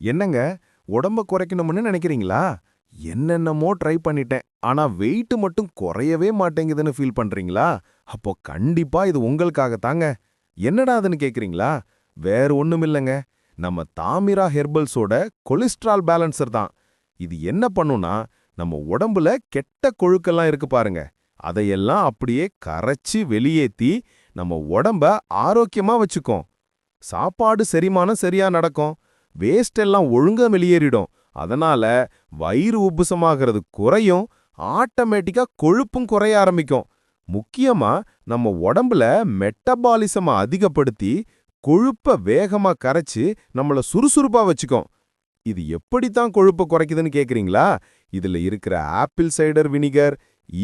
என்னங்க, உடம்ப குறைக்கணும்னு நினைக்கிறீங்களா? என்னென்னமோ ட்ரை பண்ணிட்டேன். ஆனா வெயிட் மட்டும் குறையவே மாட்டேங்குதுன்னு ஃபீல் பண்றீங்களா? அப்போ கண்டிப்பா இது உங்களுக்காக தாங்க. என்னடா அதுன்னு கேக்குறீங்களா? வேற ஒண்ணுமில்லங்க. நம்ம தாமிரா ஹெர்பல்ஸோட கொலஸ்ட்ரால் பேலன்சர் தான். இது என்ன பண்ணும்னா, நம்ம உடம்புல கெட்ட கொழுக்கெல்லாம் இருக்கு பாருங்க. அதையெல்லாம் அப்படியே கரைச்சு வெளியேத்தி நம்ம உடம்ப ஆரோக்கியமா வச்சுக்கும். சாப்பாடு செரிமானம் சரியா நடக்கும். வேஸ்ட் எல்லாம் ஒழுங்கா வெளியேறிடும். அதனால வயிறு உப்புசமாகிறது குறையும். ஆட்டோமேட்டிக்கா கொழுப்பும் குறைய ஆரம்பிக்கும். முக்கியமா நம்ம உடம்புல மெட்டபாலிசம அதிகப்படுத்தி கொழுப்ப வேகமா கரைச்சு நம்மள சுறுசுறுப்பா வச்சுக்கும். இது எப்படித்தான் கொழுப்ப குறைக்குதுன்னு கேக்குறீங்களா? இதுல இருக்கிற ஆப்பிள் சைடர் வினிகர்,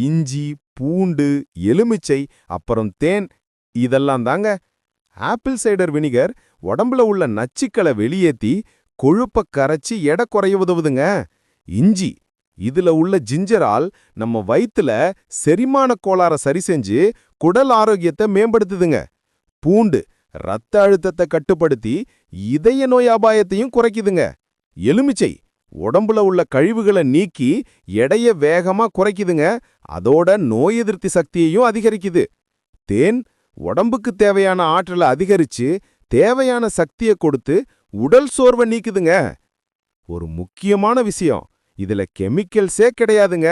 இஞ்சி, பூண்டு, எலுமிச்சை, அப்புறம் தேன் இதெல்லாம் தாங்க. ஆப்பிள் சைடர் வினிகர் உடம்புல உள்ள நச்சுக்களை வெளியேத்தி கொழுப்ப கரைச்சி எடை குறைய உதவுதுங்க. இஞ்சி இதுல உள்ள ஜிஞ்சரால் நம்ம வயித்துல செரிமான கோளாற சரி செஞ்சு குடல் ஆரோக்கியத்தை மேம்படுத்துதுங்க. பூண்டு ரத்த அழுத்தத்தை கட்டுப்படுத்தி இதய நோய் அபாயத்தையும் குறைக்குதுங்க. எலுமிச்சை உடம்புல உள்ள கழிவுகளை நீக்கி எடைய வேகமா குறைக்குதுங்க. அதோட நோய் எதிர்த்தி சக்தியையும் அதிகரிக்குது. தேன் உடம்புக்கு தேவையான ஆற்றலை அதிகரிச்சு தேவையான சக்தியை கொடுத்து உடல் சோர்வை நீக்குதுங்க. ஒரு முக்கியமான விஷயம், இதுல கெமிக்கல்ஸே கிடையாதுங்க.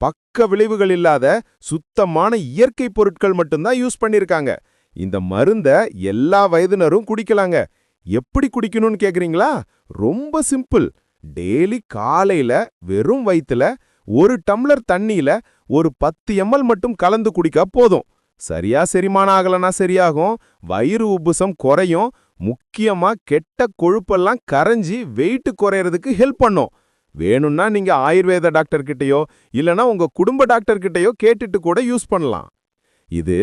பக்க விளைவுகள் இல்லாத சுத்தமான இயற்கை பொருட்கள் மட்டும்தான் யூஸ் பண்ணிருக்காங்க. இந்த மருந்த எல்லா வயதினரும் குடிக்கலாங்க. எப்படி குடிக்கணும்னு கேக்குறீங்களா? ரொம்ப சிம்பிள். டெய்லி காலையில வெறும் வயித்துல ஒரு டம்ளர் தண்ணியில ஒரு 10 ml மட்டும் கலந்து குடிக்க போதும். சரியா செரிமானம் ஆகலனா சரியாகும். வயிறு உப்புசம் குறையும். முக்கியமா கெட்ட கொழுப்பெல்லாம் கரைஞ்சி வெயிட் குறையறதுக்கு ஹெல்ப் பண்ணும். வேணும்னா நீங்க ஆயுர்வேத டாக்டர் கிட்டயோ இல்லனா உங்க குடும்ப டாக்டர் கிட்டயோ கேட்டுட்டு கூட யூஸ் பண்ணலாம். இது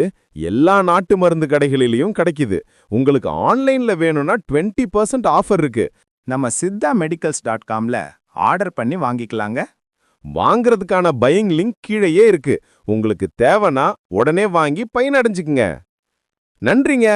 எல்லா நாட்டு மருந்து கடைகளிலும் கிடைக்குது. உங்களுக்கு ஆன்லைன்ல வேணும்னா 20% ஆஃபர் இருக்கு. நம்ம சித்தா மெடிக்கல்ஸ்.comல ஆர்டர் பண்ணி வாங்கிக்கலாங்க. வாங்குறதுக்கான பையிங் லிங்க் கீழேயே இருக்கு. உங்களுக்கு தேவைனா உடனே வாங்கி பயனடைஞ்சுக்குங்க. நன்றிங்க.